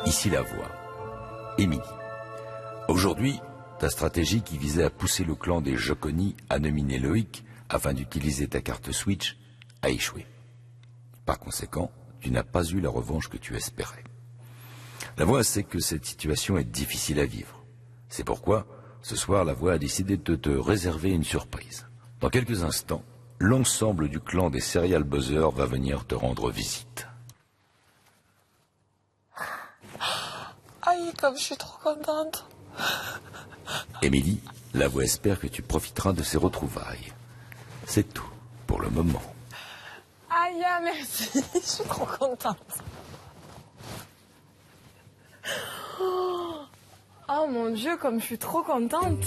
Ici la voix. Émilie. Aujourd'hui, ta stratégie qui visait à pousser le clan des Joconi à nominer Loïc afin d'utiliser ta carte Switch a échoué. Par conséquent, tu n'as pas eu la revanche que tu espérais. La voix sait que cette situation est difficile à vivre. C'est pourquoi, ce soir, la voix a décidé de te réserver une surprise. Dans quelques instants, l'ensemble du clan des Serial Buzzers va venir te rendre visite. Aïe, comme je suis trop contente. Émilie, la voix espère que tu profiteras de ces retrouvailles. C'est tout pour le moment. Aïe, merci, je suis trop contente. Oh mon Dieu, comme je suis trop contente.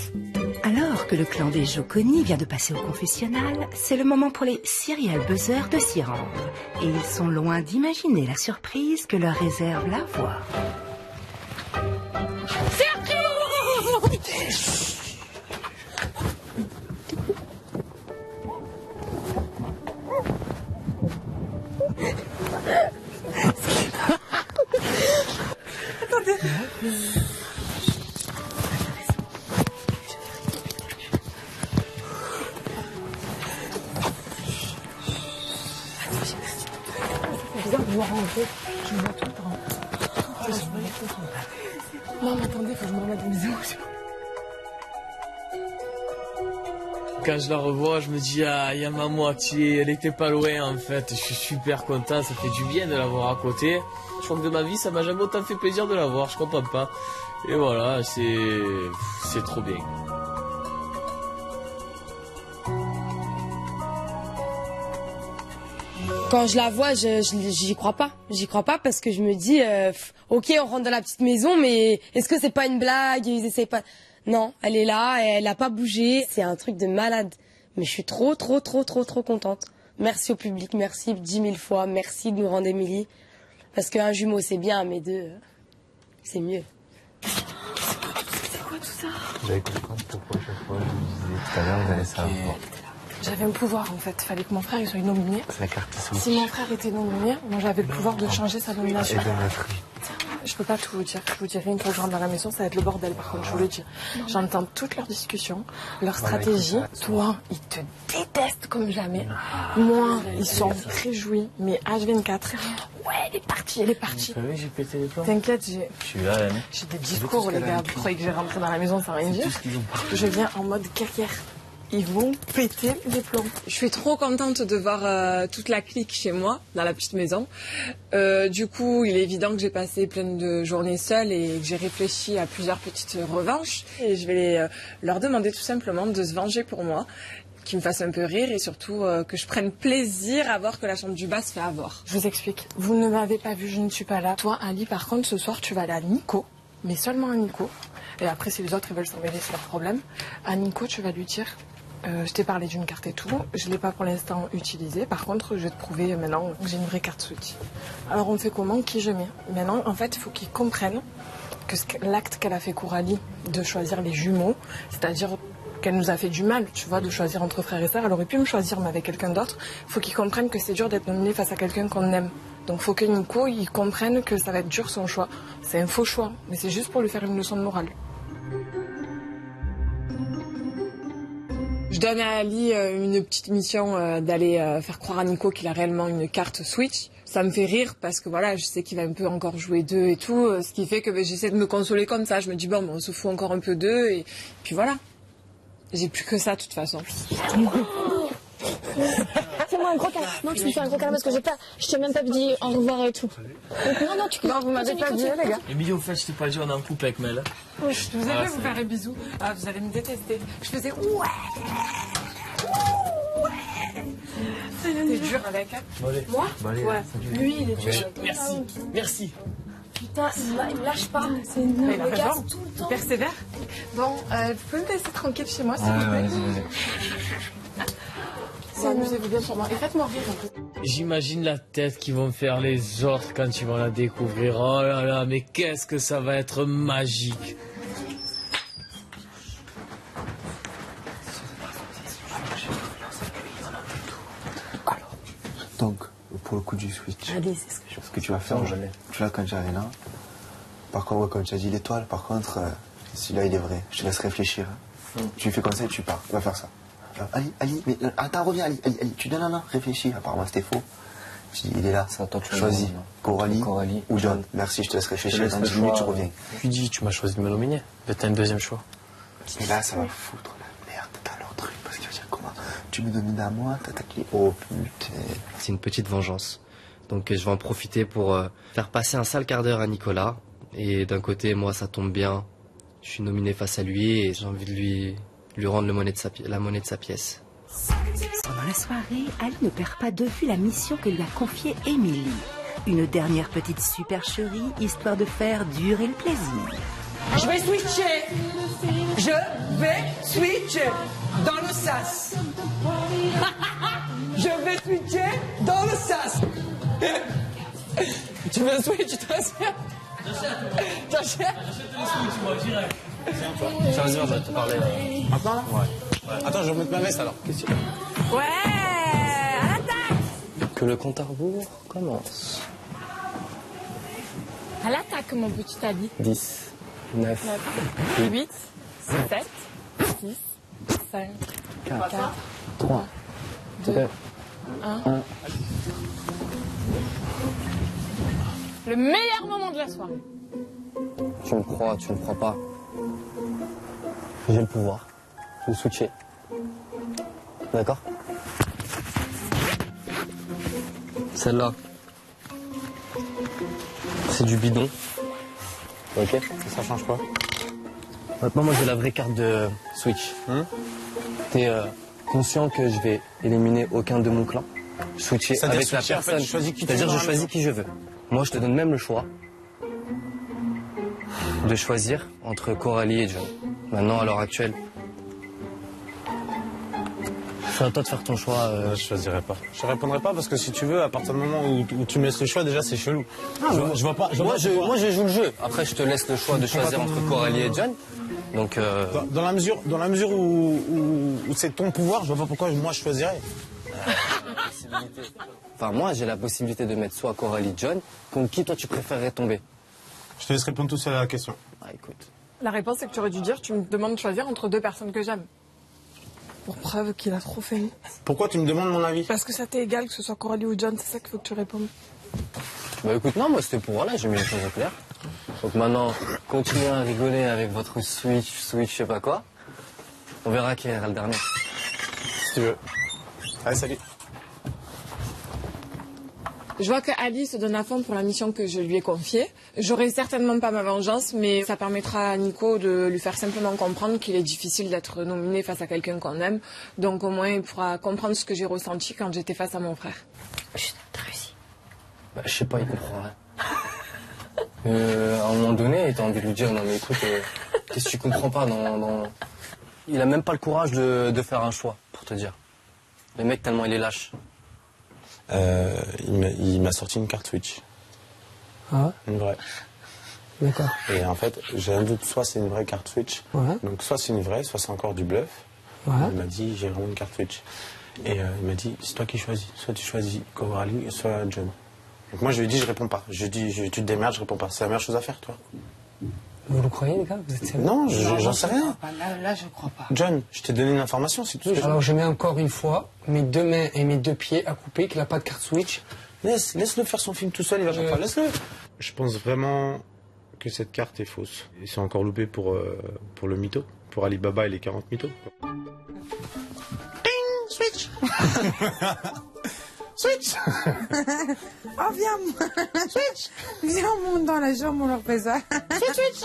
Alors que le clan des Joconi vient de passer au confessionnal, c'est le moment pour les Serial Buzzers de s'y rendre. Et ils sont loin d'imaginer la surprise que leur réserve la voix. Non, mais attendez, faut que je me remette en bisous. Quand je la revois, je me dis, ah, il y a ma moitié, elle était pas loin en fait. Je suis super content, ça fait du bien de la voir à côté. Je crois que de ma vie, ça m'a jamais autant fait plaisir de la voir, je comprends pas. Et voilà, c'est trop bien. Quand je la vois, j'y crois pas. J'y crois pas parce que je me dis, ok, on rentre dans la petite maison, mais est-ce que c'est pas une blague? Ils essayent pas. Non, elle est là, elle a pas bougé. C'est un truc de malade. Mais je suis trop contente. Merci au public, merci 10 000 fois, merci de nous rendre Émilie. Parce qu'un jumeau c'est bien, mais deux, c'est mieux. C'est quoi tout ça? J'avais compris pourquoi chaque fois je vous disais tout à l'heure, vous allez savoir. J'avais un pouvoir en fait, fallait que mon frère il soit nominé. C'est la carte Switch. Si mon frère était nominé, moi j'avais le pouvoir de changer sa nomination. Et de mettre. Je peux pas tout vous dire. Je vous dirai une fois que je rentre dans la maison, ça va être le bordel par contre, je vous le dis. J'entends toutes leurs discussions, leurs stratégies. Toi, ils te détestent comme jamais. Moi, ils sont réjouis, mais H24. Ouais, elle est partie, elle est partie. Vous savez, j'ai pété les plombs. T'inquiète, Je suis là, Annie. j'ai des discours, les gars. Vous croyez que j'ai rentré dans la maison sans rien dire? Je viens en mode guerrière. Ils vont péter les plombs. Je suis trop contente de voir toute la clique chez moi, dans la petite maison. Du coup, il est évident que j'ai passé plein de journées seule et que j'ai réfléchi à plusieurs petites revanches. Et je vais leur demander tout simplement de se venger pour moi, qu'ils me fassent un peu rire et surtout que je prenne plaisir à voir que la chambre du bas se fait avoir. Je vous explique. Vous ne m'avez pas vu, je ne suis pas là. Toi, Ali, par contre, ce soir, tu vas aller à Nico, mais seulement à Nico. Et après, si les autres ils veulent s'en mêler, c'est leur problème. À Nico, tu vas lui dire... je t'ai parlé d'une carte et tout, je ne l'ai pas pour l'instant utilisée. Par contre, je vais te prouver maintenant que j'ai une vraie carte Switch. Alors on fait comment? Qui je mets? Maintenant, en fait, il faut qu'ils comprennent que l'acte qu'elle a fait Coralie de choisir les jumeaux, c'est-à-dire qu'elle nous a fait du mal, tu vois, de choisir entre frères et sœurs. Elle aurait pu me choisir, mais avec quelqu'un d'autre. Il faut qu'ils comprennent que c'est dur d'être nominé face à quelqu'un qu'on aime. Donc il faut que Nico, il comprenne que ça va être dur son choix. C'est un faux choix, mais c'est juste pour lui faire une leçon de morale. Je donne à Ali une petite mission d'aller faire croire à Nico qu'il a réellement une carte Switch. Ça me fait rire parce que voilà, je sais qu'il va un peu encore jouer d'eux et tout, ce qui fait que j'essaie de me consoler comme ça. Je me dis bon, on se fout encore un peu d'eux et puis voilà. J'ai plus que ça de toute façon. Fais-moi un gros câlin. Non, tu me fais un gros câlin parce que je t'ai même pas dit au revoir et tout. Donc, non, vous m'avez pas dit, les gars. Émilie, au fait, je t'ai pas dit, on est en couple avec Mel. Oui, je vous ai fait vous faire un bisou. Ah, vous allez me détester. Je faisais ouais. T'es dur avec elle. Allez. Moi? Ouais. Lui, il est dur. Merci, merci. Putain, il me lâche pas. C'est Mais une il a regarde raison. tout le Il temps. persévère. Bon, vous pouvez me laisser tranquille chez moi, s'il vous plaît. Amusez-vous bien sur moi. Et faites-moi rire un peu. J'imagine la tête qu'ils vont faire les autres quand ils vont la découvrir. Oh là là, mais qu'est-ce que ça va être magique. Donc, pour le coup du du switch. Allez, c'est ce que je Ce que tu vas faire, tu vois, quand j'arrive là. Par contre, ouais, comme tu as dit l'étoile, par contre, celui-là, il est vrai. Je te laisse réfléchir. Tu fais comme ça et tu pars. Tu vas faire ça. Ali, mais attends, reviens, Ali. Tu dis non, réfléchis. Apparemment, c'était faux. Je dis, il est là. C'est à toi de choisis. Coralie ou John. John. Merci, je te laisse réfléchir. Dans 10 minutes, tu reviens. Tu dis, tu m'as choisi de me nominer. T'as un deuxième choix. Et là, ça va foutre la merde dans leur truc. Parce qu'il va dire comment tu me domines à moi, t'attaques. Oh putain. C'est une petite vengeance. Donc je vais en profiter pour faire passer un sale quart d'heure à Nicolas. Et d'un côté, moi, ça tombe bien. Je suis nominé face à lui et j'ai envie de lui rendre la monnaie de sa pièce. Pendant la soirée, Ali ne perd pas de vue la mission que lui a confiée Émilie. Une dernière petite supercherie, histoire de faire durer le plaisir. Je vais switcher. Dans le sas. Je vais switcher dans le sas. Tu veux switch, t'achètes? J'achète le switch, moi, direct. Vas-y, on va te parler. Maintenant là? Ouais. Attends, je vais remettre ma veste alors. Ouais, à l'attaque. Que le compte à rebours commence. À l'attaque, mon petit Ali. 10, 9, 8, 7, 6, 5, 4, 3, 2, 1. Le meilleur moment de la soirée. Tu me crois pas. J'ai le pouvoir. Je vais switcher. D'accord? Celle-là, c'est du bidon. Ok? Ça change quoi? Maintenant, moi, j'ai la vraie carte de Switch. T'es conscient que je vais éliminer aucun de mon clan? Switcher avec la switcher, personne. en fait, je choisis qui tu C'est-à-dire, veux je dans la choisis maison. qui je veux. Moi, je te donne même le choix de choisir entre Coralie et John. Maintenant, à l'heure actuelle, c'est à toi de faire ton choix. Je choisirai pas. Je répondrai pas parce que si tu veux, à partir du moment où tu me laisses le choix, déjà c'est chelou. Je vois pas. Moi, je joue le jeu. Après, je te laisse le choix de choisir entre Coralie et John. Donc, dans la mesure où c'est ton pouvoir, je vois pas pourquoi moi je choisirais. enfin, moi, j'ai la possibilité de mettre soit Coralie, John. Contre qui, toi, tu préférerais tomber? Je te laisse répondre tout seul à la question. Ah, écoute. La réponse, c'est que tu aurais dû dire, tu me demandes de choisir entre deux personnes que j'aime. Pour preuve qu'il a trop fait. Pourquoi tu me demandes mon avis? Parce que ça t'est égal que ce soit Coralie ou John, c'est ça qu'il faut que tu répondes. Bah écoute, non, moi c'était pour voilà, j'ai mis les choses au clair. Donc maintenant, continuez à rigoler avec votre switch, je sais pas quoi. On verra qui ira le dernier. Si tu veux. Allez, salut. Je vois que Ali se donne à fond pour la mission que je lui ai confiée. J'aurai certainement pas ma vengeance, mais ça permettra à Nico de lui faire simplement comprendre qu'il est difficile d'être nominé face à quelqu'un qu'on aime. Donc au moins il pourra comprendre ce que j'ai ressenti quand j'étais face à mon frère. Chut, t'as réussi. Bah je sais pas, il comprend rien. À un moment donné, t'as envie de lui dire, non mais écoute, qu'est-ce que tu comprends pas dans... Il a même pas le courage de faire un choix, pour te dire. Le mec, tellement il est lâche. Il m'a sorti une carte Switch. Ah, Une vraie. d'accord. Et en fait, j'ai un doute, soit c'est une vraie carte Switch, Ouais. donc soit c'est une vraie, soit c'est encore du bluff. Ouais. Il m'a dit, j'ai vraiment une carte Switch. Et il m'a dit, c'est toi qui choisis. Soit tu choisis Coralie, soit John. Donc moi, je lui ai dit, je réponds pas. Je dis, tu te démerdes, je réponds pas. C'est la meilleure chose à faire, toi. Vous le croyez, les gars? Vous êtes sérieux? Non, j'en sais rien. Là, je crois pas. John, je t'ai donné une information, c'est tout. Alors, je mets encore une fois mes deux mains et mes deux pieds à couper, qu'il n'a pas de carte Switch. Laisse-le faire son film tout seul, il va chaque fois. Laisse-le. Je pense vraiment que cette carte est fausse. Ils sont encore loupés pour le mytho, pour Alibaba et les 40 mythos. Ping, switch. Switch. Oh, viens, switch. Viens, on monte dans la jambe, on leur fait ça. Switch.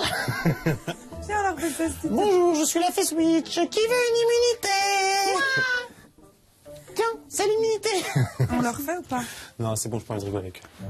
Viens, on leur fait ça. Bonjour, je suis la fée Switch. Qui veut une immunité? Tiens, c'est l'immunité. On leur fait ou pas? Non, c'est bon, je peux pas rigoler avec eux.